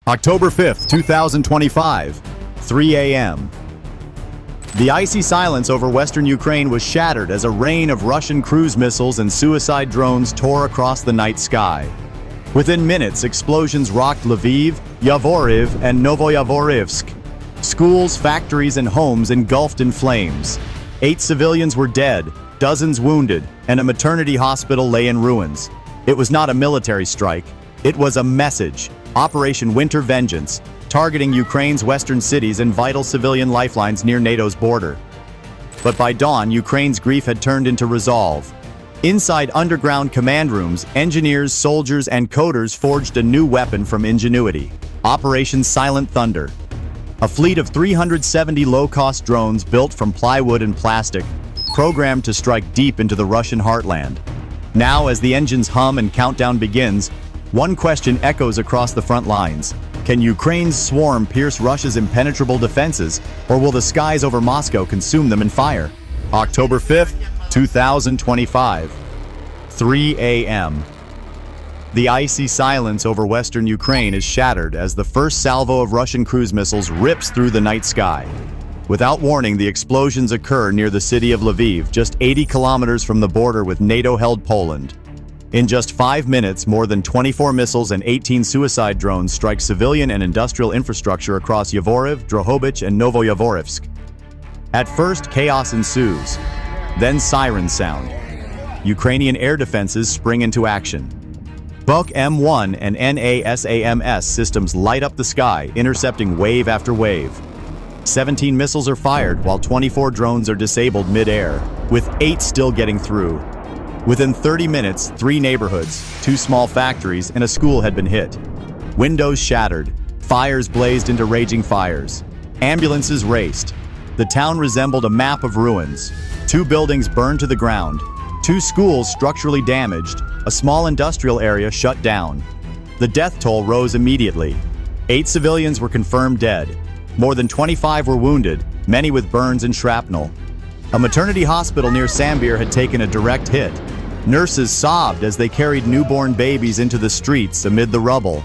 October 5th, 2025, 3 a.m. The icy silence over western Ukraine was shattered as a rain of Russian cruise missiles and suicide drones tore across the night sky. Within minutes, explosions rocked Lviv, Yavoriv, and Novoyavorivsk. Schools, factories, and homes engulfed in flames. 8 civilians were dead, dozens wounded, and a maternity hospital lay in ruins. It was not a military strike. It was a message. Operation Winter Vengeance, targeting Ukraine's western cities and vital civilian lifelines near NATO's border. But by dawn, Ukraine's grief had turned into resolve. Inside underground command rooms, engineers, soldiers, and coders forged a new weapon from ingenuity: Operation Silent Thunder. A fleet of 370 low-cost drones built from plywood and plastic, programmed to strike deep into the Russian heartland. Now, as the engines hum and countdown begins, one question echoes across the front lines. Can Ukraine's swarm pierce Russia's impenetrable defenses, or will the skies over Moscow consume them in fire? October 5th, 2025, 3 a.m. The icy silence over western Ukraine is shattered as the first salvo of Russian cruise missiles rips through the night sky. Without warning, the explosions occur near the city of Lviv, just 80 kilometers from the border with NATO-held Poland. In just 5 minutes, more than 24 missiles and 18 suicide drones strike civilian and industrial infrastructure across Yavoriv, Drohobych, and Novoyavorivsk. At first, chaos ensues. Then sirens sound. Ukrainian air defenses spring into action. Buk M1 and NASAMS systems light up the sky, intercepting wave after wave. 17 missiles are fired, while 24 drones are disabled mid-air, with 8 still getting through. Within 30 minutes, 3 neighborhoods, 2 small factories, and a school had been hit. Windows shattered. Fires blazed into raging fires. Ambulances raced. The town resembled a map of ruins. 2 buildings burned to the ground. 2 schools structurally damaged. A small industrial area shut down. The death toll rose immediately. 8 civilians were confirmed dead. More than 25 were wounded, many with burns and shrapnel. A maternity hospital near Sambir had taken a direct hit. Nurses sobbed as they carried newborn babies into the streets amid the rubble.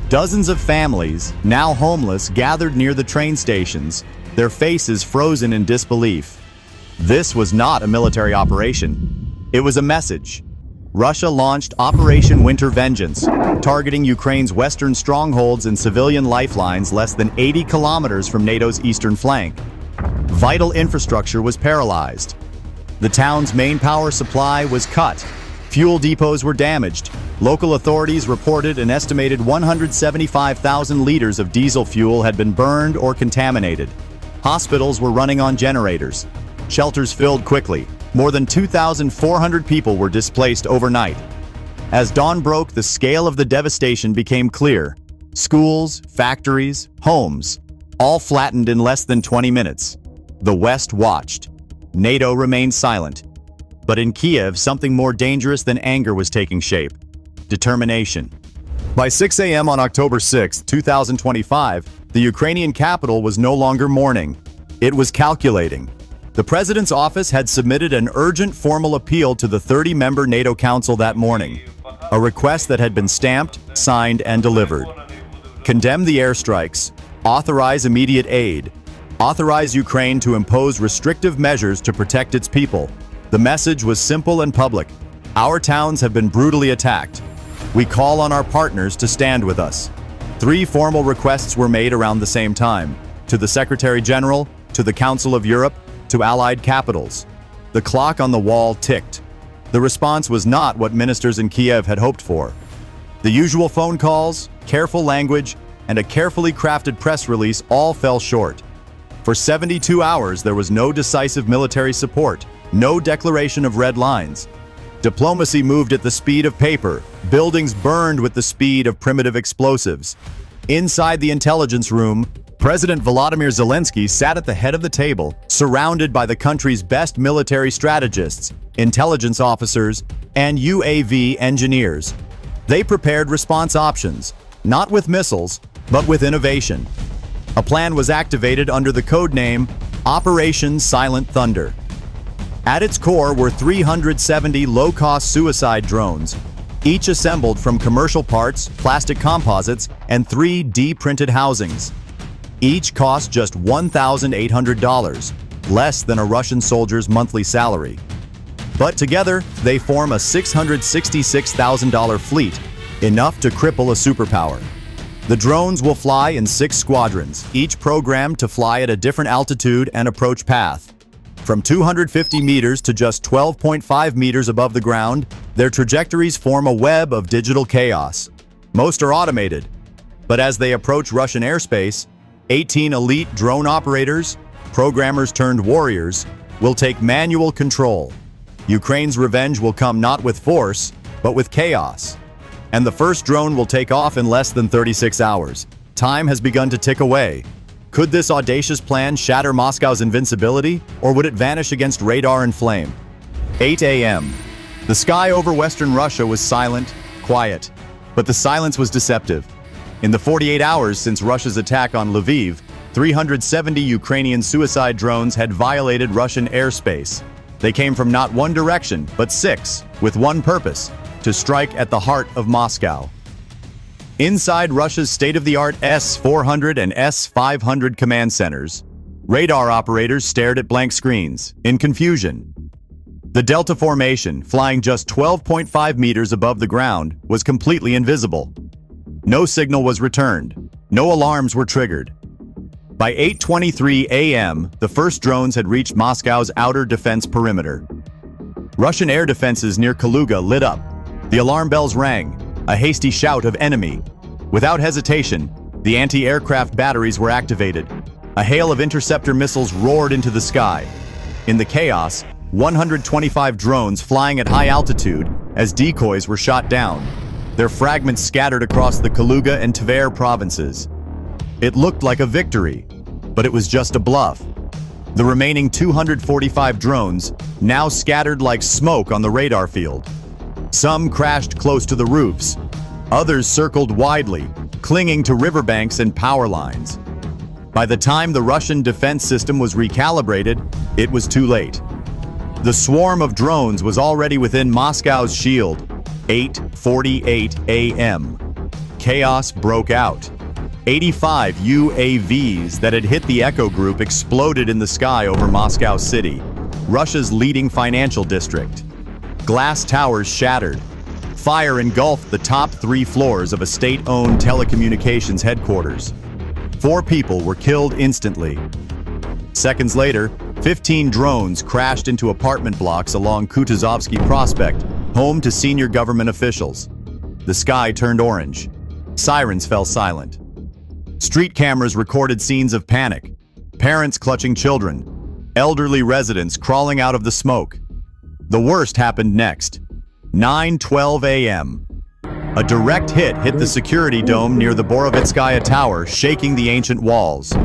Dozens of families, now homeless, gathered near the train stations, their faces frozen in disbelief. This was not a military operation. It was a message. Russia launched Operation Winter Vengeance, targeting Ukraine's western strongholds and civilian lifelines less than 80 kilometers from NATO's eastern flank. Vital infrastructure was paralyzed. The town's main power supply was cut. Fuel depots were damaged. Local authorities reported an estimated 175,000 liters of diesel fuel had been burned or contaminated. Hospitals were running on generators. Shelters filled quickly. More than 2,400 people were displaced overnight. As dawn broke, the scale of the devastation became clear. Schools, factories, homes, all flattened in less than 20 minutes. The West watched. NATO remained silent. But in Kiev, something more dangerous than anger was taking shape: determination. By 6 a.m. on October 6, 2025, the Ukrainian capital was no longer mourning. It was calculating. The president's office had submitted an urgent formal appeal to the 30-member NATO Council that morning, a request that had been stamped, signed, and delivered. Condemn the airstrikes, authorize immediate aid, authorize Ukraine to impose restrictive measures to protect its people. The message was simple and public. Our towns have been brutally attacked. We call on our partners to stand with us. 3 formal requests were made around the same time: to the Secretary General, to the Council of Europe, to allied capitals. The clock on the wall ticked. The response was not what ministers in Kiev had hoped for. The usual phone calls, careful language, and a carefully crafted press release all fell short. For 72 hours, there was no decisive military support, no declaration of red lines. Diplomacy moved at the speed of paper. Buildings burned with the speed of primitive explosives. Inside the intelligence room, President Volodymyr Zelensky sat at the head of the table, surrounded by the country's best military strategists, intelligence officers, and UAV engineers. They prepared response options, not with missiles, but with innovation. A plan was activated under the code name Operation Silent Thunder. At its core were 370 low-cost suicide drones, each assembled from commercial parts, plastic composites, and 3D printed housings. Each cost just $1,800, less than a Russian soldier's monthly salary. But together, they form a $666,000 fleet, enough to cripple a superpower. The drones will fly in 6 squadrons, each programmed to fly at a different altitude and approach path. From 250 meters to just 12.5 meters above the ground, their trajectories form a web of digital chaos. Most are automated, but as they approach Russian airspace, 18 elite drone operators, programmers turned warriors, will take manual control. Ukraine's revenge will come not with force, but with chaos. And the first drone will take off in less than 36 hours. Time has begun to tick away. Could this audacious plan shatter Moscow's invincibility, or would it vanish against radar and flame? 8 a.m. The sky over western Russia was silent, quiet, but the silence was deceptive. In the 48 hours since Russia's attack on Lviv, 370 Ukrainian suicide drones had violated Russian airspace. They came from not one direction, but 6, with one purpose: to strike at the heart of Moscow. Inside Russia's state-of-the-art S-400 and S-500 command centers, radar operators stared at blank screens, in confusion. The Delta Formation, flying just 12.5 meters above the ground, was completely invisible. No signal was returned. No alarms were triggered. By 8:23 a.m., the first drones had reached Moscow's outer defense perimeter. Russian air defenses near Kaluga lit up. The alarm bells rang, a hasty shout of enemy. Without hesitation, the anti-aircraft batteries were activated. A hail of interceptor missiles roared into the sky. In the chaos, 125 drones flying at high altitude as decoys were shot down. Their fragments scattered across the Kaluga and Tver provinces. It looked like a victory, but it was just a bluff. The remaining 245 drones now scattered like smoke on the radar field. Some crashed close to the roofs. Others circled widely, clinging to riverbanks and power lines. By the time the Russian defense system was recalibrated, it was too late. The swarm of drones was already within Moscow's shield. 8:48 a.m. Chaos broke out. 85 UAVs that had hit the Echo Group exploded in the sky over Moscow City, Russia's leading financial district. Glass towers shattered. Fire engulfed the top 3 floors of a state-owned telecommunications headquarters. 4 people were killed instantly. Seconds later, 15 drones crashed into apartment blocks along Kutuzovsky Prospect, home to senior government officials. The sky turned orange. Sirens fell silent. Street cameras recorded scenes of panic. Parents clutching children. Elderly residents crawling out of the smoke. The worst happened next. 9:12 a.m. A direct hit the security dome near the Borovitskaya Tower, shaking the ancient walls.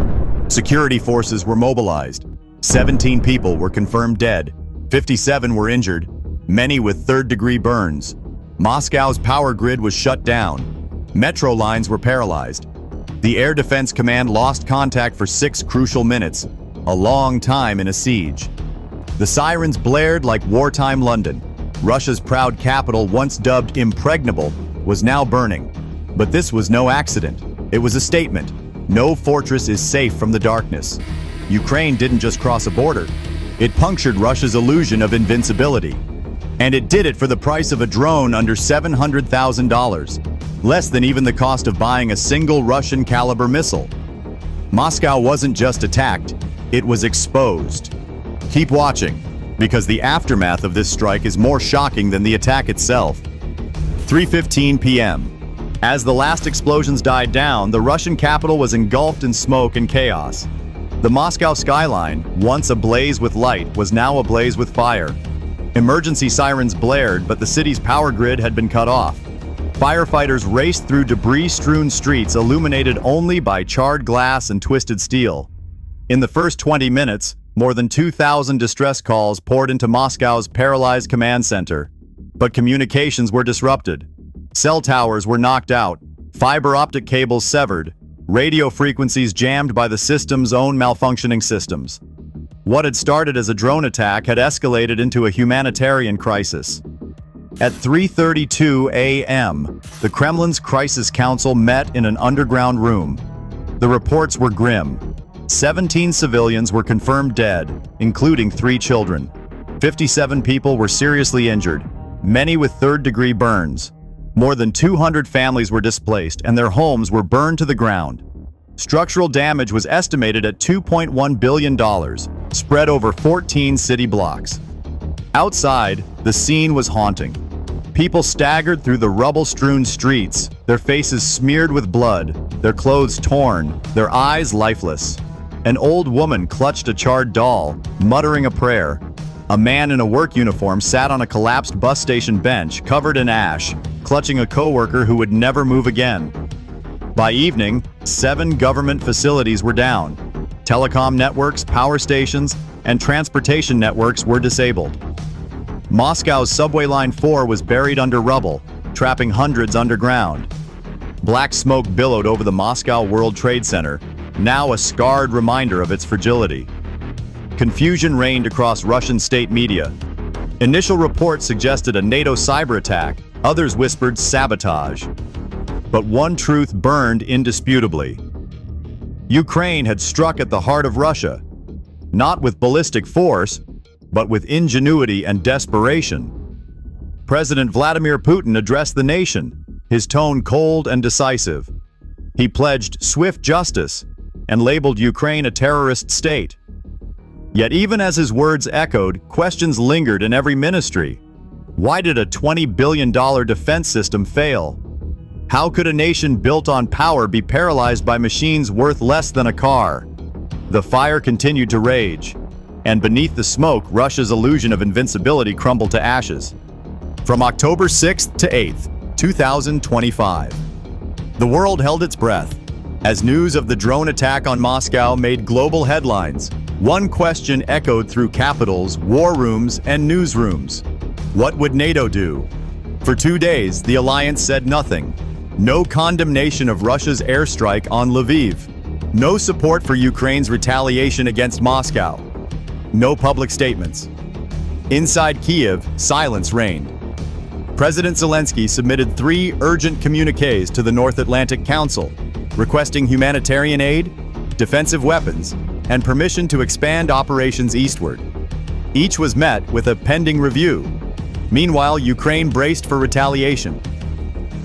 Security forces were mobilized. 17 people were confirmed dead. 57 were injured, many with third-degree burns. Moscow's power grid was shut down. Metro lines were paralyzed. The Air Defense Command lost contact for 6 crucial minutes, a long time in a siege. The sirens blared like wartime London. Russia's proud capital, once dubbed impregnable, was now burning. But this was no accident. It was a statement. No fortress is safe from the darkness. Ukraine didn't just cross a border. It punctured Russia's illusion of invincibility. And it did it for the price of a drone under $700,000, less than even the cost of buying a single Russian-caliber missile. Moscow wasn't just attacked, it was exposed. Keep watching, because the aftermath of this strike is more shocking than the attack itself. 3:15 p.m. As the last explosions died down, the Russian capital was engulfed in smoke and chaos. The Moscow skyline, once ablaze with light, was now ablaze with fire. Emergency sirens blared, but the city's power grid had been cut off. Firefighters raced through debris-strewn streets illuminated only by charred glass and twisted steel. In the first 20 minutes, more than 2,000 distress calls poured into Moscow's paralyzed command center. But communications were disrupted. Cell towers were knocked out, fiber optic cables severed, radio frequencies jammed by the system's own malfunctioning systems. What had started as a drone attack had escalated into a humanitarian crisis. At 3:32 a.m., the Kremlin's Crisis Council met in an underground room. The reports were grim. 17 civilians were confirmed dead, including 3 children. 57 people were seriously injured, many with third-degree burns. More than 200 families were displaced and their homes were burned to the ground. Structural damage was estimated at $2.1 billion, spread over 14 city blocks. Outside, the scene was haunting. People staggered through the rubble-strewn streets, their faces smeared with blood, their clothes torn, their eyes lifeless. An old woman clutched a charred doll, muttering a prayer. A man in a work uniform sat on a collapsed bus station bench, covered in ash, clutching a coworker who would never move again. By evening, 7 government facilities were down. Telecom networks, power stations, and transportation networks were disabled. Moscow's subway line 4 was buried under rubble, trapping hundreds underground. Black smoke billowed over the Moscow World Trade Center, now a scarred reminder of its fragility. Confusion reigned across Russian state media. Initial reports suggested a NATO cyber attack, others whispered sabotage. But one truth burned indisputably. Ukraine had struck at the heart of Russia, not with ballistic force, but with ingenuity and desperation. President Vladimir Putin addressed the nation, his tone cold and decisive. He pledged swift justice and labeled Ukraine a terrorist state. Yet even as his words echoed, questions lingered in every ministry. Why did a $20 billion defense system fail? How could a nation built on power be paralyzed by machines worth less than a car? The fire continued to rage, and beneath the smoke, Russia's illusion of invincibility crumbled to ashes. From October 6th to 8th, 2025, the world held its breath. As news of the drone attack on Moscow made global headlines, one question echoed through capitals, war rooms, and newsrooms. What would NATO do? For 2 days, the alliance said nothing. No condemnation of Russia's airstrike on Lviv. No support for Ukraine's retaliation against Moscow. No public statements. Inside Kiev, silence reigned. President Zelensky submitted 3 urgent communiques to the North Atlantic Council, requesting humanitarian aid, defensive weapons, and permission to expand operations eastward. Each was met with a pending review. Meanwhile, Ukraine braced for retaliation.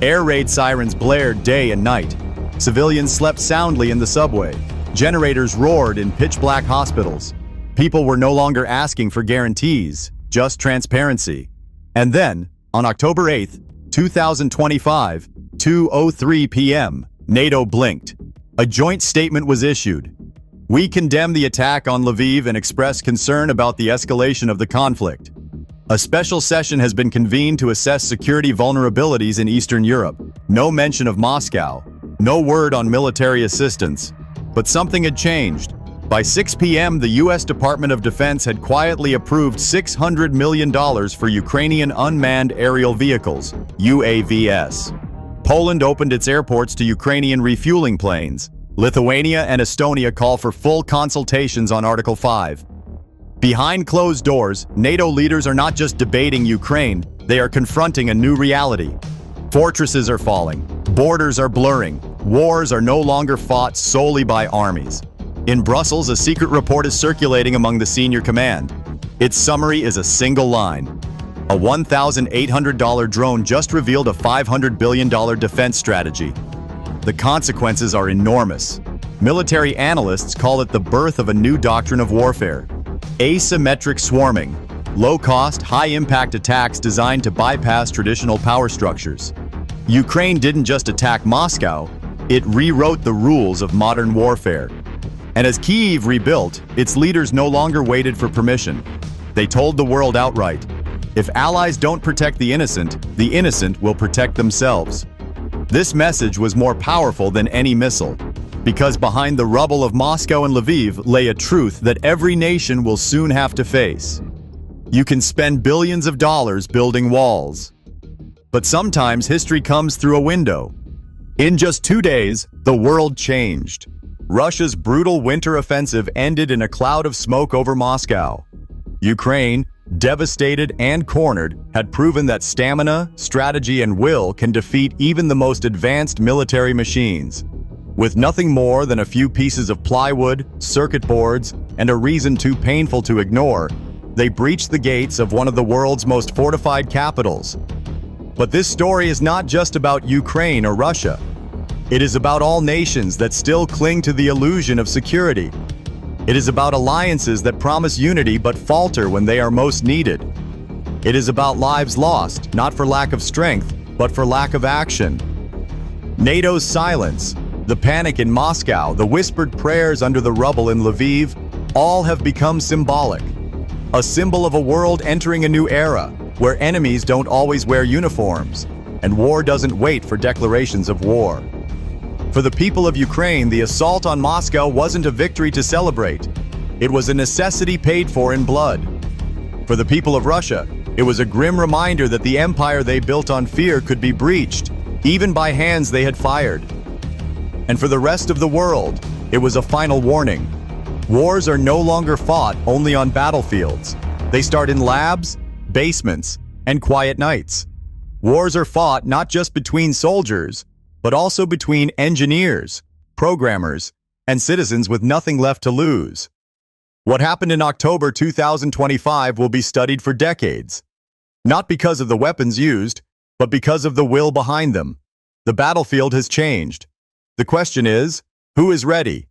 Air raid sirens blared day and night. Civilians slept soundly in the subway. Generators roared in pitch-black hospitals. People were no longer asking for guarantees, just transparency. And then, on October 8th, 2025, 2:03 p.m., NATO blinked. A joint statement was issued. We condemn the attack on Lviv and express concern about the escalation of the conflict. A special session has been convened to assess security vulnerabilities in Eastern Europe. No mention of Moscow. No word on military assistance. But something had changed. By 6 p.m., the U.S. Department of Defense had quietly approved $600 million for Ukrainian unmanned aerial vehicles, UAVs. Poland opened its airports to Ukrainian refueling planes. Lithuania and Estonia call for full consultations on Article 5. Behind closed doors, NATO leaders are not just debating Ukraine, they are confronting a new reality. Fortresses are falling, borders are blurring, wars are no longer fought solely by armies. In Brussels, a secret report is circulating among the senior command. Its summary is a single line. A $1,800 drone just revealed a $500 billion defense strategy. The consequences are enormous. Military analysts call it the birth of a new doctrine of warfare. Asymmetric swarming, low-cost, high-impact attacks designed to bypass traditional power structures. Ukraine didn't just attack Moscow, it rewrote the rules of modern warfare. And as Kyiv rebuilt, its leaders no longer waited for permission. They told the world outright, if allies don't protect the innocent will protect themselves. This message was more powerful than any missile, because behind the rubble of Moscow and Lviv lay a truth that every nation will soon have to face. You can spend billions of dollars building walls, but sometimes history comes through a window. In just 2 days, the world changed. Russia's brutal winter offensive ended in a cloud of smoke over Moscow. Ukraine, devastated and cornered, had proven that stamina, strategy, and will can defeat even the most advanced military machines. With nothing more than a few pieces of plywood, circuit boards, and a reason too painful to ignore, they breached the gates of one of the world's most fortified capitals. But this story is not just about Ukraine or Russia. It is about all nations that still cling to the illusion of security. It is about alliances that promise unity but falter when they are most needed. It is about lives lost, not for lack of strength, but for lack of action. NATO's silence, the panic in Moscow, the whispered prayers under the rubble in Lviv, all have become symbolic. A symbol of a world entering a new era, where enemies don't always wear uniforms, and war doesn't wait for declarations of war. For the people of Ukraine, the assault on Moscow wasn't a victory to celebrate. It was a necessity paid for in blood. For the people of Russia, it was a grim reminder that the empire they built on fear could be breached, even by hands they had fired. And for the rest of the world, it was a final warning. Wars are no longer fought only on battlefields. They start in labs, basements, and quiet nights. Wars are fought not just between soldiers, but also between engineers, programmers, and citizens with nothing left to lose. What happened in October 2025 will be studied for decades. Not because of the weapons used, but because of the will behind them. The battlefield has changed. The question is, who is ready?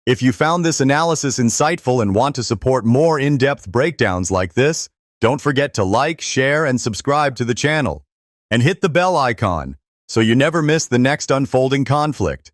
If you found this analysis insightful and want to support more in-depth breakdowns like this, don't forget to like, share, and subscribe to the channel. And hit the bell icon, so you never miss the next unfolding conflict.